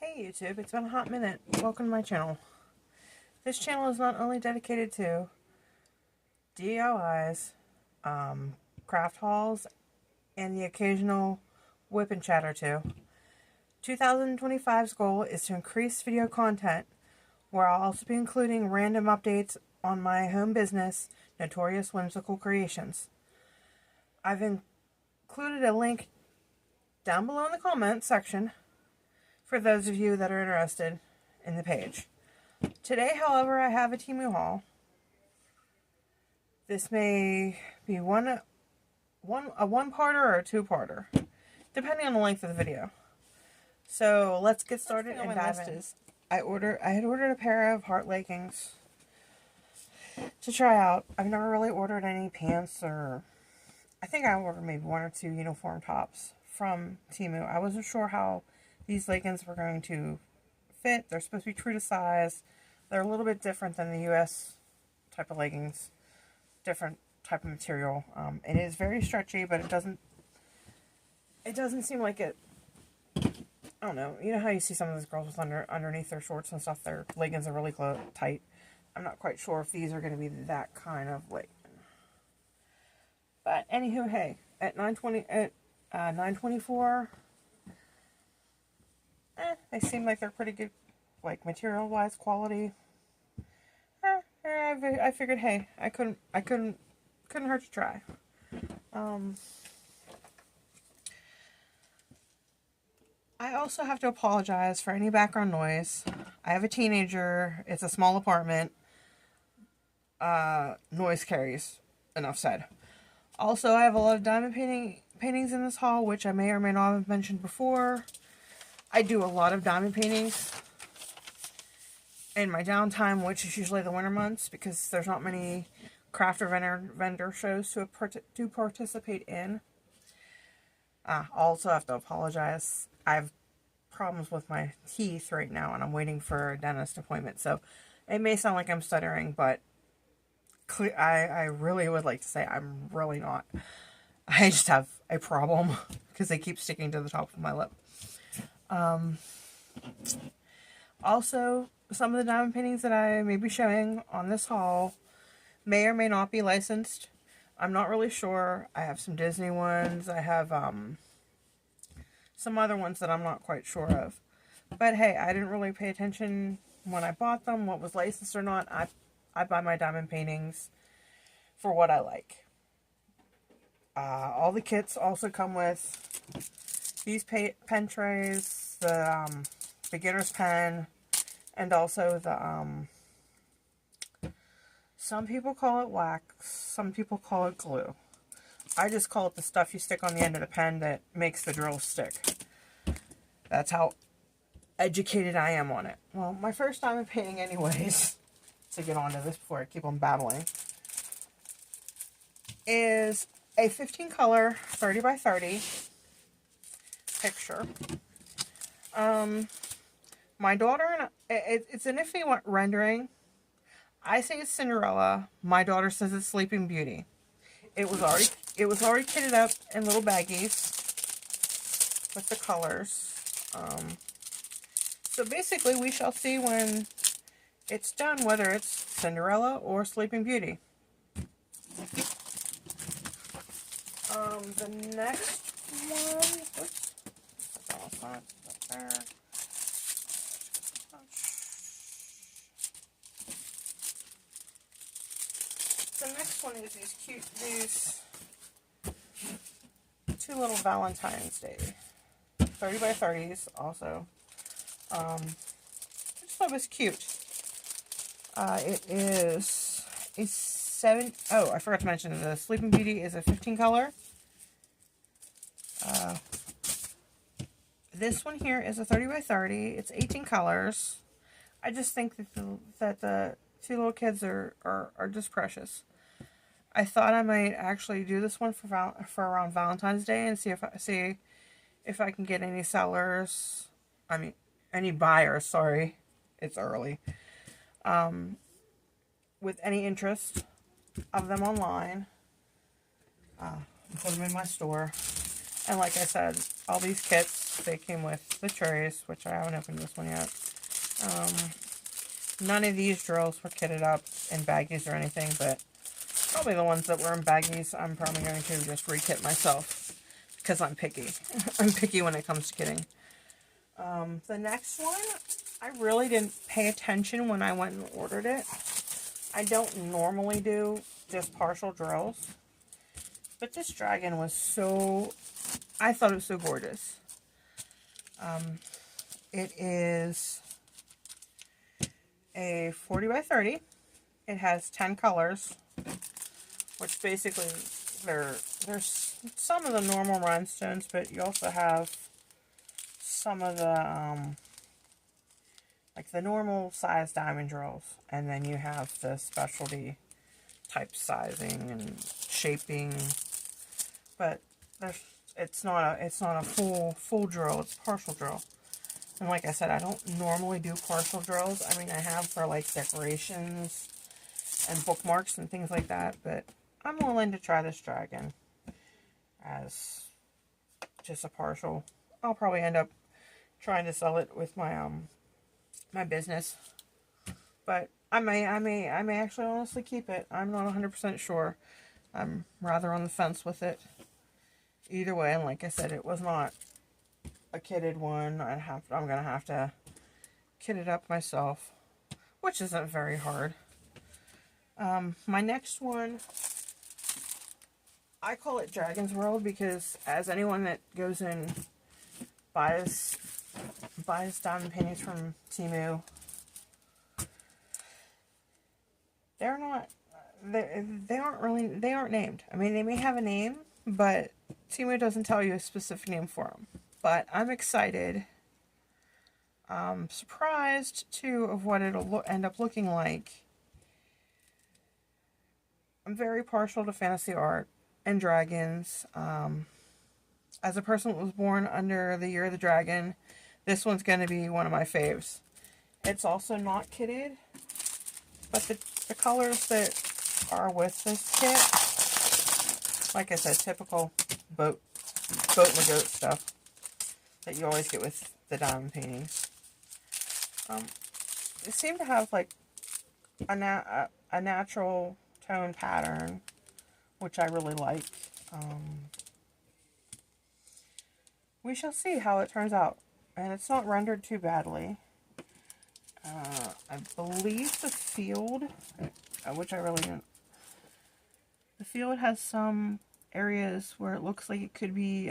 Hey YouTube, it's been a hot minute. Welcome to my channel. This channel is not only dedicated to DIYs, craft hauls, and the occasional whip and chat or two. 2025's goal is to increase video content, where I'll also be including random updates on my home business, Notorious Whimsical Creations. I've included a link down below in the comments section for those of you that are interested in the page. Today, however, I have a Temu haul. This may be a one-parter or a two-parter, depending on the length of the video. So let's get started and dive in. I had ordered a pair of heart leggings to try out. I've never really ordered any pants, or I think I ordered maybe one or two uniform tops from Temu. I wasn't sure how these leggings were going to fit. They're supposed to be true to size. They're a little bit different than the US type of leggings. Different type of material. It is very stretchy, but it doesn't seem like it. I don't know. You know how you see some of those girls with underneath their shorts and stuff, their leggings are really tight. I'm not quite sure if these are going to be that kind of legging. But anywho, hey, at $9.24, they seem like they're pretty good, like material-wise, quality. I figured, hey, I couldn't hurt to try. I also have to apologize for any background noise. I have a teenager. It's a small apartment. Noise carries. Enough said. Also, I have a lot of diamond paintings in this haul, which I may or may not have mentioned before. I do a lot of diamond paintings in my downtime, which is usually the winter months, because there's not many craft or vendor shows to participate in. I also have to apologize. I have problems with my teeth right now, and I'm waiting for a dentist appointment. So it may sound like I'm stuttering, but I really would like to say I'm really not. I just have a problem because they keep sticking to the top of my lip. Also, some of the diamond paintings that I may be showing on this haul may or may not be licensed. I'm not really sure. I have some Disney ones. I have some other ones that I'm not quite sure of. But hey, I didn't really pay attention when I bought them, what was licensed or not. I buy my diamond paintings for what I like. All the kits also come with these pen trays, the beginner's pen, and also the, some people call it wax, some people call it glue. I just call it the stuff you stick on the end of the pen that makes the drill stick. That's how educated I am on it. Well, my first diamond painting anyways, to get onto this before I keep on babbling, is a 15 color 30 by 30 picture. My daughter and it's an iffy rendering. I say it's Cinderella. My daughter says it's Sleeping Beauty. It was already kitted up in little baggies with the colors. So basically, we shall see when it's done whether it's Cinderella or Sleeping Beauty. The next one, oops, that's not there. The next one is these two little Valentine's Day 30 by 30s also. I just thought it was cute. It is a I forgot to mention the Sleeping Beauty is a 15 color. This one here is a 30 by 30. It's 18 colors. I just think that the two little kids are just precious. I thought I might actually do this one for around Valentine's Day and see if I can get any sellers. I mean, any buyers. Sorry, it's early. With any interest of them online, put them in my store. And like I said, all these kits. They came with the trays, which I haven't opened this one yet. None of these drills were kitted up in baggies or anything, but probably the ones that were in baggies, I'm probably going to just re-kit myself because I'm picky. I'm picky when it comes to kitting. The next one, I really didn't pay attention when I went and ordered it. I don't normally do just partial drills, but this dragon was so, I thought it was so gorgeous. It is a 40 by 30. It has 10 colors, which basically there's some of the normal rhinestones, but you also have some of the like the normal size diamond drills, and then you have the specialty type sizing and shaping. But it's not a full drill. It's a partial drill. And like I said, I don't normally do partial drills. I mean, I have for like decorations and bookmarks and things like that, but I'm willing to try this dragon as just a partial. I'll probably end up trying to sell it with my my business, but I may actually honestly keep it. I'm not 100% sure. I'm rather on the fence with it. Either way, and like I said, it was not a kitted one. I'm gonna have to kit it up myself, which isn't very hard. My next one, I call it Dragon's World because as anyone that goes and buys diamond paintings from Temu, they aren't named. I mean, they may have a name, but Temu doesn't tell you a specific name for them. But I'm excited. Surprised too of what it'll end up looking like. I'm very partial to fantasy art and dragons. As a person that was born under the year of the dragon, this one's going to be one of my faves. It's also not kitted, but the colors that are with this kit, like I said, typical boat and the goat stuff that you always get with the diamond paintings. They seem to have like a natural tone pattern, which I really like. We shall see how it turns out, and it's not rendered too badly. I believe the field, which I really didn't, the field has some areas where it looks like it could be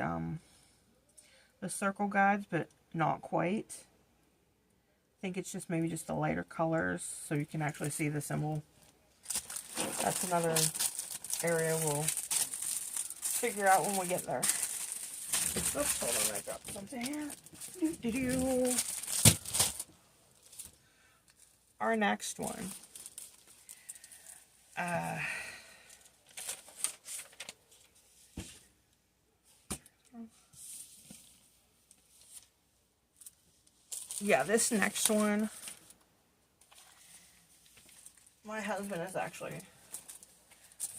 the circle guides, but not quite. I think it's just maybe just the lighter colors, so you can actually see the symbol. That's another area we'll figure out when we get there. Oops, hold on, I dropped something here. Our next one. Yeah, this next one, my husband is actually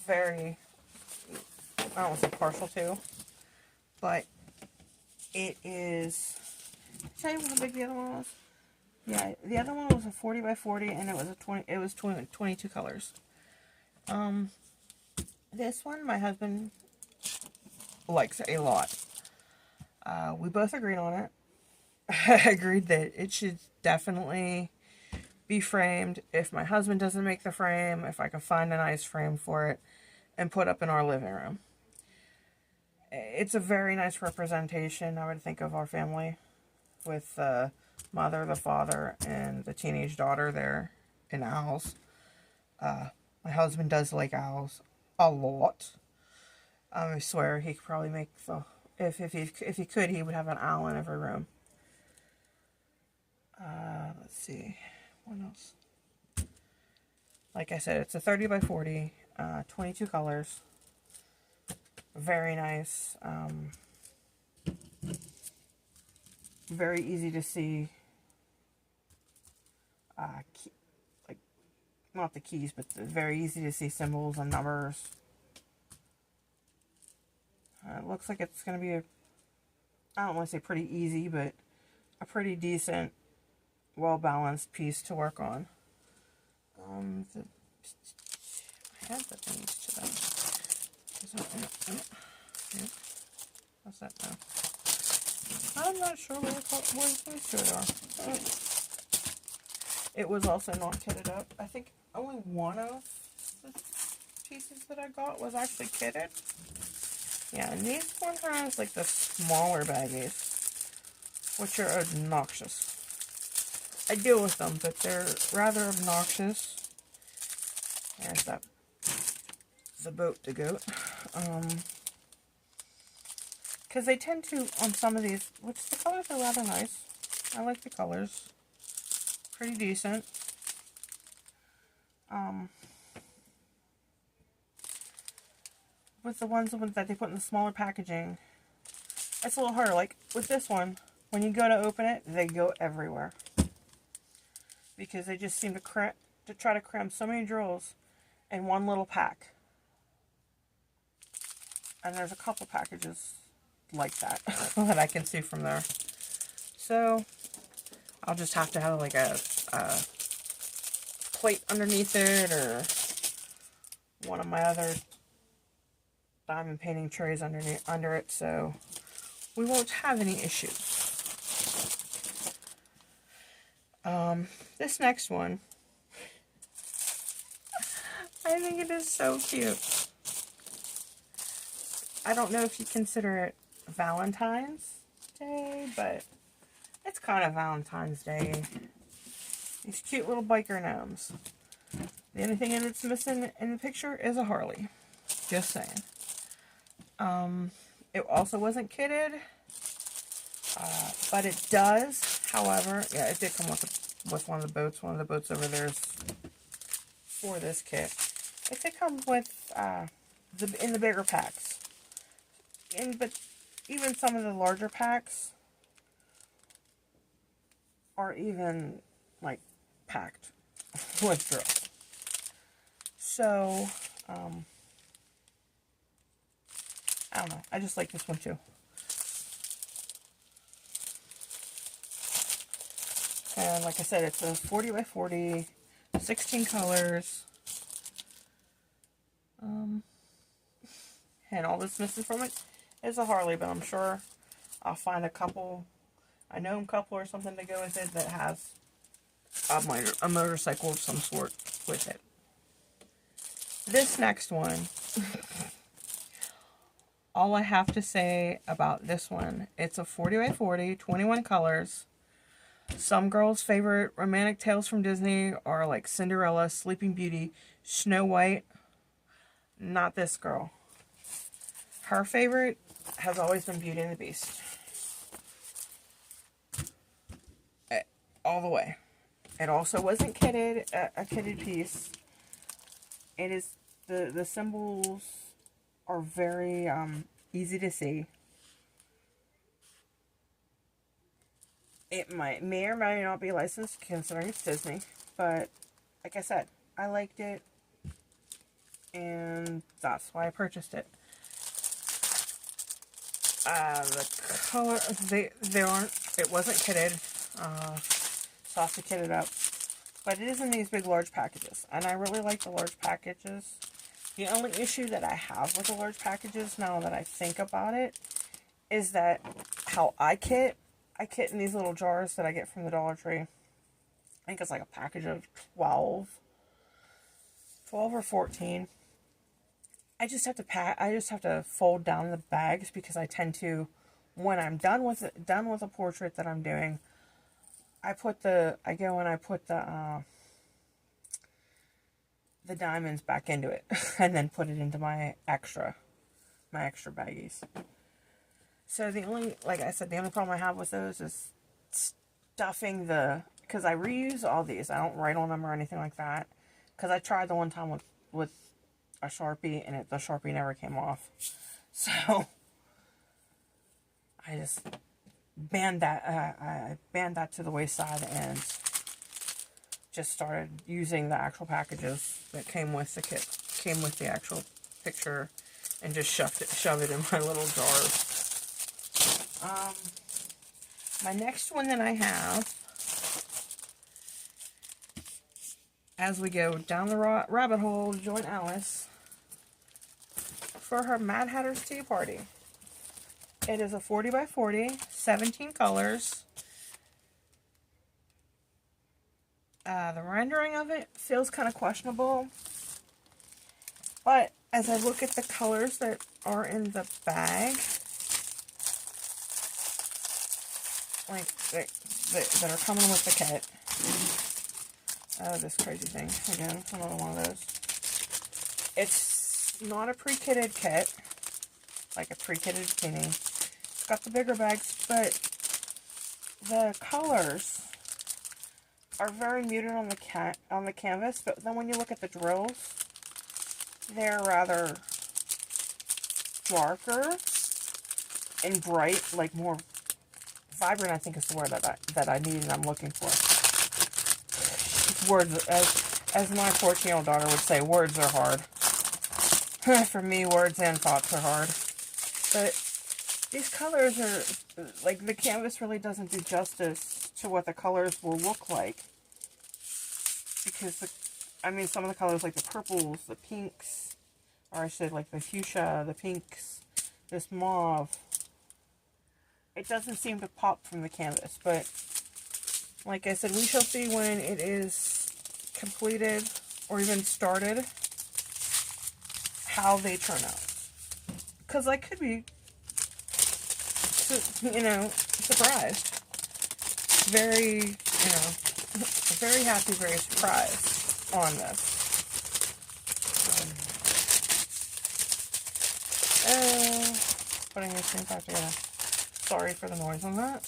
very, I don't want to say partial to, but it is, did I tell you how big the other one was? Yeah, the other one was a 40 by 40, and it was 22 colors. This one, my husband likes a lot. We both agreed on it. I agreed that it should definitely be framed. If my husband doesn't make the frame, if I can find a nice frame for it and put up in our living room. It's a very nice representation, I would think, of our family, with the mother, the father, and the teenage daughter there in owls. My husband does like owls a lot. I swear he could probably make the, if he could, he would have an owl in every room. Let's see, what else? Like I said, it's a 30 by 40, 22 colors. Very nice. Very easy to see. Like, not the keys, but very easy to see symbols and numbers. It looks like it's going to be I don't want to say pretty easy, but a pretty decent, well-balanced piece to work on. I have the things to them. What's that now? I'm not sure what these two are. It was also not kitted up. I think only one of the pieces that I got was actually kitted. Yeah, and these one has like the smaller baggies, which are obnoxious. I deal with them, but they're rather obnoxious. There's that, the boat to goat. Because they tend to, on some of these, which the colors are rather nice. I like the colors. Pretty decent. With the ones that they put in the smaller packaging, it's a little harder. Like with this one, when you go to open it, they go everywhere. Because they just seem to try to cram so many drills in one little pack. And there's a couple packages like that that I can see from there. So I'll just have to have like a plate underneath it, or one of my other diamond painting trays under it, so we won't have any issues. This next one, I think it is so cute. I don't know if you consider it Valentine's Day, but it's kind of Valentine's Day. These cute little biker gnomes. The only thing that's missing in the picture is a Harley. Just saying. It also wasn't kitted, but it does. However, yeah, it did come with one of the boats. One of the boats over there is for this kit. It did come with in the bigger packs. But even some of the larger packs are even like packed with drills. So, I don't know. I just like this one too. And like I said, it's a 40 by 40, 16 colors. And all that's missing from it is a Harley, but I'm sure I'll find a couple, a gnome couple or something to go with it that has a motorcycle of some sort with it. This next one, all I have to say about this one, it's a 40 by 40, 21 colors. Some girls' favorite romantic tales from Disney are like Cinderella, Sleeping Beauty, Snow White. Not this girl. Her favorite has always been Beauty and the Beast. All the way. It also wasn't kitted, a kitted piece. It is, the symbols are very easy to see. It may or may not be licensed considering it's Disney, but like I said, I liked it, and that's why I purchased it. The color, they aren't, it wasn't kitted, so I have to kit it up, but it is in these big large packages, and I really like the large packages. The only issue that I have with the large packages, now that I think about it, is that how I kit in these little jars that I get from the Dollar Tree. I think it's like a package of 12 or 14. I just have to fold down the bags, because I tend to, when I'm done with a portrait that I'm doing, I put the diamonds back into it and then put it into my extra baggies. So the only, like I said, the only problem I have with those is stuffing because I reuse all these. I don't write on them or anything like that, because I tried the one time with a Sharpie, and the Sharpie never came off. So I just banned that. I banned that to the wayside and just started using the actual packages that came with the kit, came with the actual picture, and just shove it in my little jars. My next one that I have, as we go down the rabbit hole, join Alice for her Mad Hatter's Tea Party. It is a 40 by 40, 17 colors. The rendering of it feels kind of questionable, but as I look at the colors that are in the bag, like that are coming with the kit. Oh, this crazy thing again, another one of those. It's not a pre-kitted kit, like a pre-kitted painting. It's got the bigger bags, but the colors are very muted on the canvas, but then when you look at the drills, they're rather darker and bright, like more vibrant, I think is the word that I need and I'm looking for. Words, as my 14-year-old daughter would say, words are hard. For me, words and thoughts are hard. But these colors are, like, the canvas really doesn't do justice to what the colors will look like. Because, I mean, some of the colors, like the purples, the pinks, or I should like the fuchsia, the pinks, this mauve, it doesn't seem to pop from the canvas. But, like I said, we shall see when it is completed or even started how they turn out. Because I could be, you know, surprised. Very, you know, very happy, very surprised on this. Putting these things back together. Sorry for the noise on that.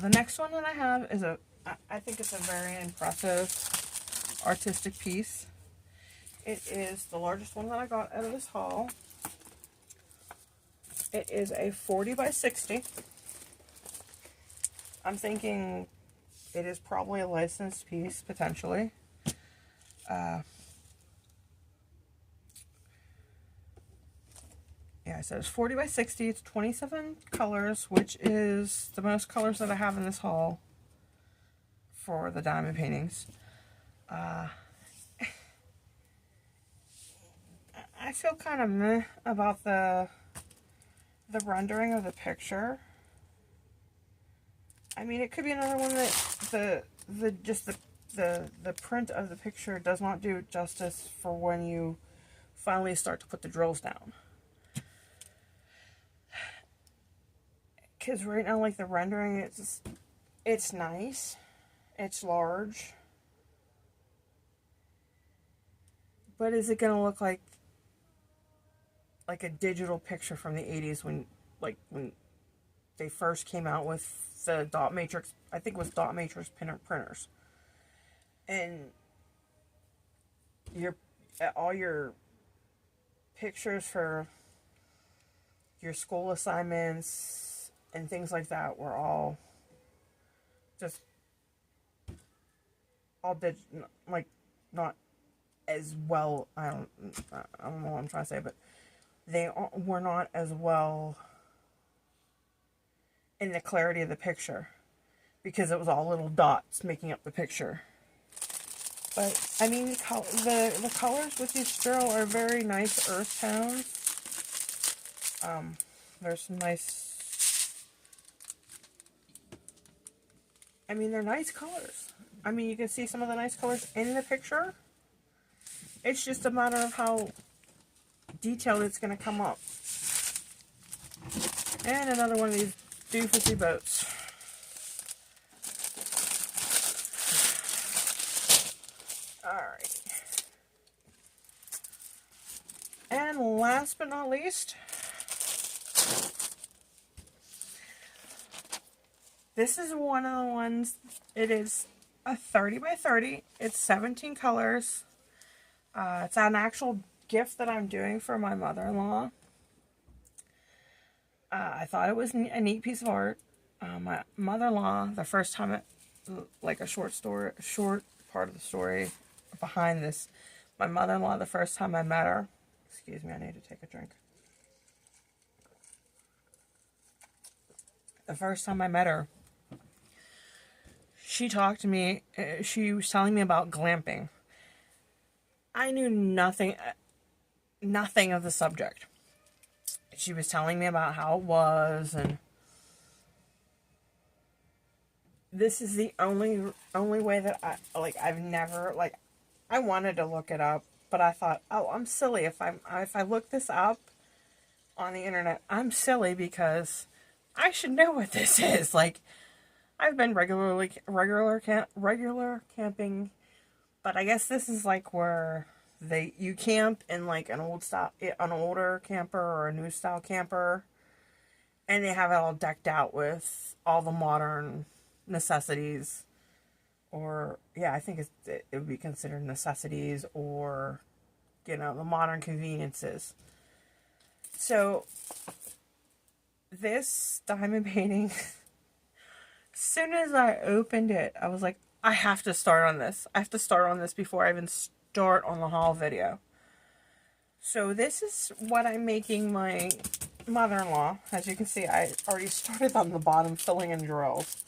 The next one that I have is I think it's a very impressive artistic piece. It is the largest one that I got out of this haul. It is a 40 by 60. I'm thinking it is probably a licensed piece, potentially. Yeah, so it's 40 by 60. It's 27 colors, which is the most colors that I have in this haul for the diamond paintings. I feel kind of meh about the rendering of the picture. I mean, it could be another one that the print of the picture does not do justice for when you finally start to put the drills down. Because right now, like, the rendering, it's nice. It's large. But is it going to look like a digital picture from the 80s when they first came out with the dot matrix, I think it was dot matrix printers. And all your pictures for your school assignments and things like that were all just like not as well. I don't know what I'm trying to say, but they were not as well in the clarity of the picture because it was all little dots making up the picture. But I mean, the colors with this drill are very nice earth tones. There's some nice. I mean, they're nice colors. I mean, you can see some of the nice colors in the picture. It's just a matter of how detailed it's going to come up. And another one of these doofusy boats. Alright. And last but not least, this is one of the ones. It is a 30 by 30. It's 17 colors. It's an actual gift that I'm doing for my mother-in-law. I thought it was a neat piece of art. My mother-in-law, the first time like a short part of the story behind this. My mother-in-law, the first time I met her, excuse me, I need to take a drink. The first time I met her, she talked to me, she was telling me about glamping. I knew nothing of the subject. She was telling me about how it was, and this is the only way that I've never, I wanted to look it up, but I thought, oh, I'm silly if I look this up on the internet. I'm silly because I should know what this is. Like, I've been regular camping, but I guess this is like where you camp in like an older camper or a new style camper, and they have it all decked out with all the modern necessities, or yeah, I think it would be considered necessities, or the modern conveniences. So this diamond painting, as soon as I opened it, I was like, I have to start on this. I have to start on this before I even start on the haul video. So this is what I'm making my mother-in-law. As you can see, I already started on the bottom, filling in the drills.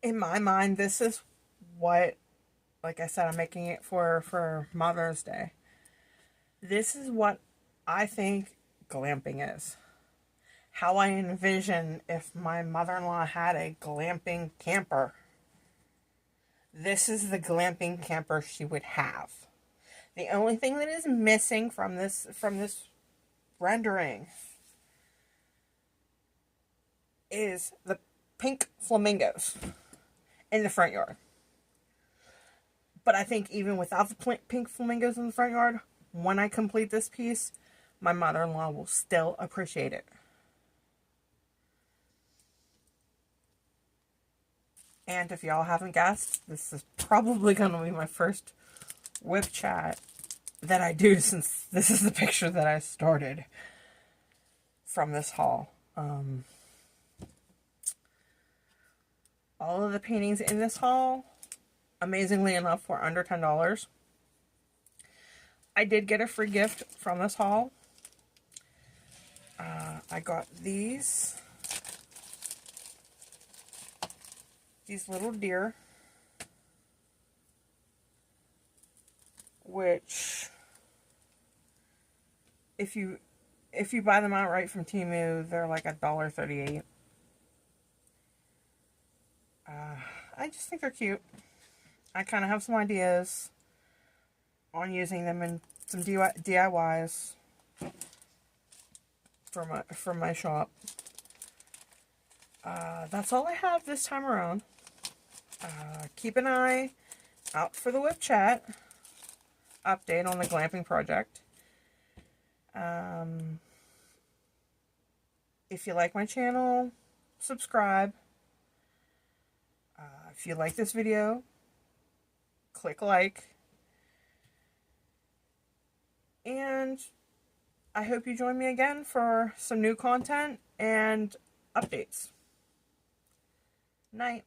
In my mind, this is what, like I said, I'm making it for Mother's Day. This is what I think glamping is. How I envision if my mother-in-law had a glamping camper. This is the glamping camper she would have. The only thing that is missing from this rendering is the pink flamingos in the front yard. But I think even without the pink flamingos in the front yard, when I complete this piece, my mother-in-law will still appreciate it. And if y'all haven't guessed, this is probably going to be my first whip chat that I do, since this is the picture that I started from this haul. All of the paintings in this haul, amazingly enough, were under $10. I did get a free gift from this haul. I got these little deer, which if you buy them outright from Temu, they're like $1.38. I just think they're cute. I kind of have some ideas on using them in some DIYs for my shop. That's all I have this time around. Keep an eye out for the whip chat update on the glamping project. If you like my channel, subscribe. If you like this video, click like. And I hope you join me again for some new content and updates. Night.